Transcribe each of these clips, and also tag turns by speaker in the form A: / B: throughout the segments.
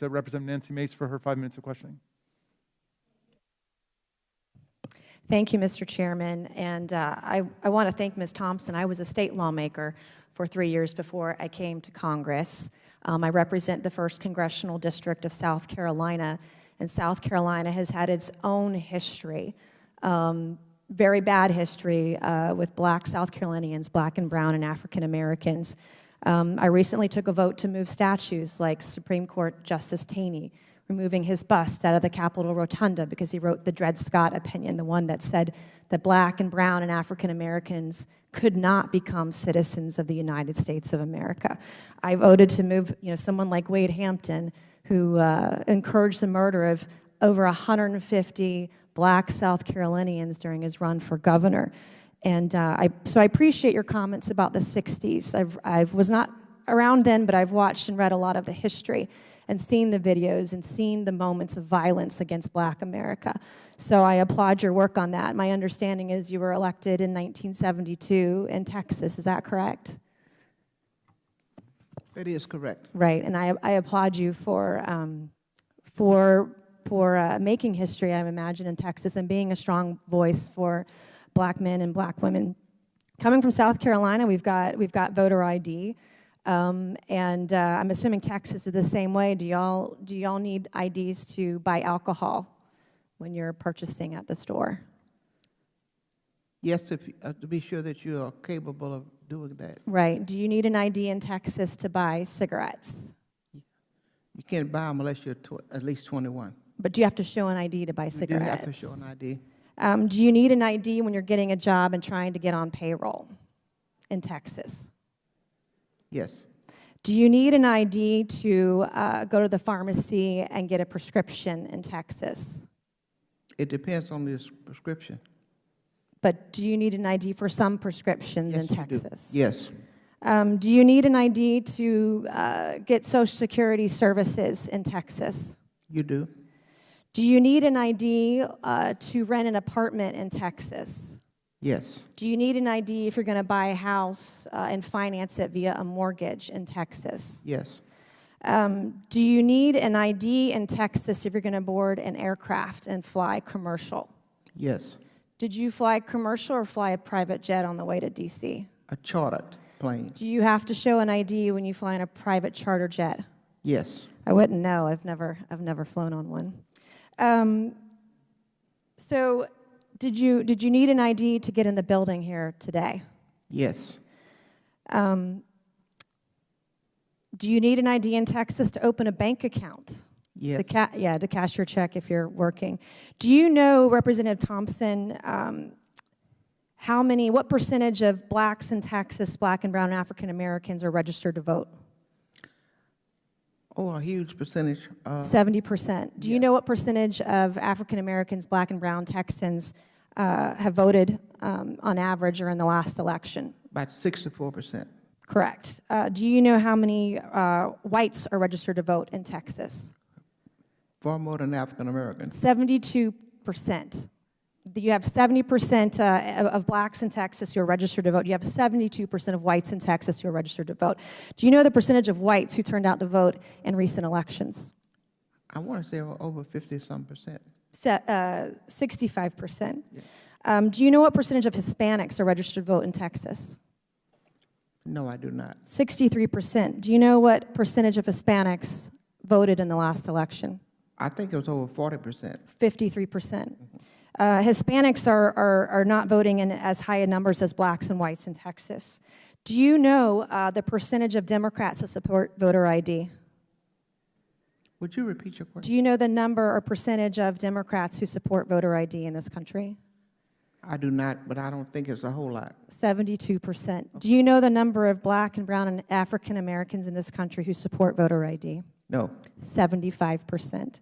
A: Representative Nancy Mace for her 5 minutes of questioning.
B: Thank you, Mr. Chairman. And I want to thank Ms. Thompson. I was a state lawmaker for 3 years before I came to Congress. I represent the 1st Congressional District of South Carolina, and South Carolina has had its own history, very bad history with black South Carolinians, black and brown and African Americans. I recently took a vote to move statues like Supreme Court Justice Taney, removing his bust out of the Capitol Rotunda because he wrote the Dred Scott opinion, the one that said that black and brown and African Americans could not become citizens of the United States of America. I voted to move, someone like Wade Hampton, who encouraged the murder of over 150 black South Carolinians during his run for governor. And so I appreciate your comments about the 60s. I was not around then, but I've watched and read a lot of the history and seen the videos and seen the moments of violence against black America. So I applaud your work on that. My understanding is you were elected in 1972 in Texas. Is that correct?
C: That is correct.
B: Right, and I applaud you for making history, I imagine, in Texas and being a strong voice for black men and black women. Coming from South Carolina, we've got voter ID. And I'm assuming Texas is the same way. Do y'all need IDs to buy alcohol when you're purchasing at the store?
C: Yes, to be sure that you are capable of doing that.
B: Right. Do you need an ID in Texas to buy cigarettes?
C: You can't buy them unless you're at least 21.
B: But do you have to show an ID to buy cigarettes?
C: You do have to show an ID.
B: Do you need an ID when you're getting a job and trying to get on payroll in Texas?
C: Yes.
B: Do you need an ID to go to the pharmacy and get a prescription in Texas?
C: It depends on the prescription.
B: But do you need an ID for some prescriptions
C: Yes,
B: in Texas?
C: You do. Yes.
B: Do you need an ID to get Social Security services in Texas?
C: You do.
B: Do you need an ID to rent an apartment in Texas?
C: Yes.
B: Do you need an ID if you're going to buy a house and finance it via a mortgage in Texas?
C: Yes.
B: Do you need an ID in Texas if you're going to board an aircraft and fly commercial?
C: Yes.
B: Did you fly commercial or fly a private jet on the way to D.C.?
C: A chartered plane.
B: Do you have to show an ID when you fly in a private charter jet?
C: Yes.
B: I wouldn't know. I've never flown on one. So did you need an ID to get in the building here today?
C: Yes.
B: Do you need an ID in Texas to open a bank account?
C: Yes.
B: To cash your check if you're working. Do you know, Representative Thompson, what percentage of blacks in Texas, black and brown African Americans, are registered to vote?
C: Oh, a huge percentage.
B: 70%. Do you know what percentage of African Americans, black and brown Texans, have voted on average or in the last election?
C: About 64%.
B: Correct. Do you know how many whites are registered to vote in Texas?
C: Far more than African Americans.
B: 72%. You have 70% of blacks in Texas who are registered to vote. You have 72% of whites in Texas who are registered to vote. Do you know the percentage of whites who turned out to vote in recent elections?
C: I want to say over 50-some%.
B: 65%. Yeah. Do you know what percentage of Hispanics are registered to vote in Texas?
C: No, I do not.
B: 63%. Do you know what percentage of Hispanics voted in the last election?
C: I think it was over 40%.
B: 53%. Hispanics are not voting in as high numbers as blacks and whites in Texas. Do you know the percentage of Democrats that support voter ID?
C: Would you repeat your question?
B: Do you know the number or percentage of Democrats who support voter ID in this country?
C: I do not, but I don't think it's a whole lot.
B: 72%. Okay. Do you know the number of black and brown and African Americans in this country who support voter ID?
C: No.
B: 75%.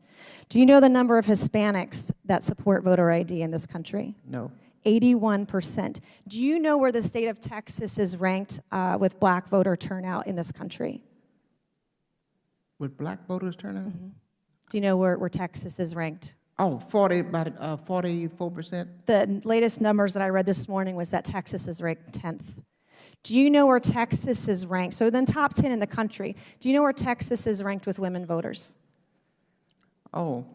B: Do you know the number of Hispanics that support voter ID in this country?
C: No.
B: 81%. Do you know where the state of Texas is ranked with black voter turnout in this country?
C: With black voters turnout?
B: Mm-hmm. Do you know where Texas is ranked?
C: Oh, about 44%.
B: The latest numbers that I read this morning was that Texas is ranked 10th. Do you know where Texas is ranked? So then top 10 in the country. Do you know where Texas is ranked with women voters?
C: Oh,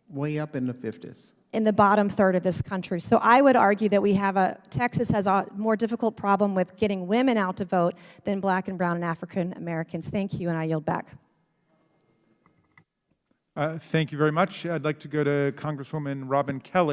C: way up in the 50s.
B: In the bottom third of this country. So I would argue that Texas has a more difficult problem with getting women out to vote than Black and brown and African Americans. Thank you, and I yield back.
A: Thank you very much. I'd like to go to Congresswoman Robin Kelly.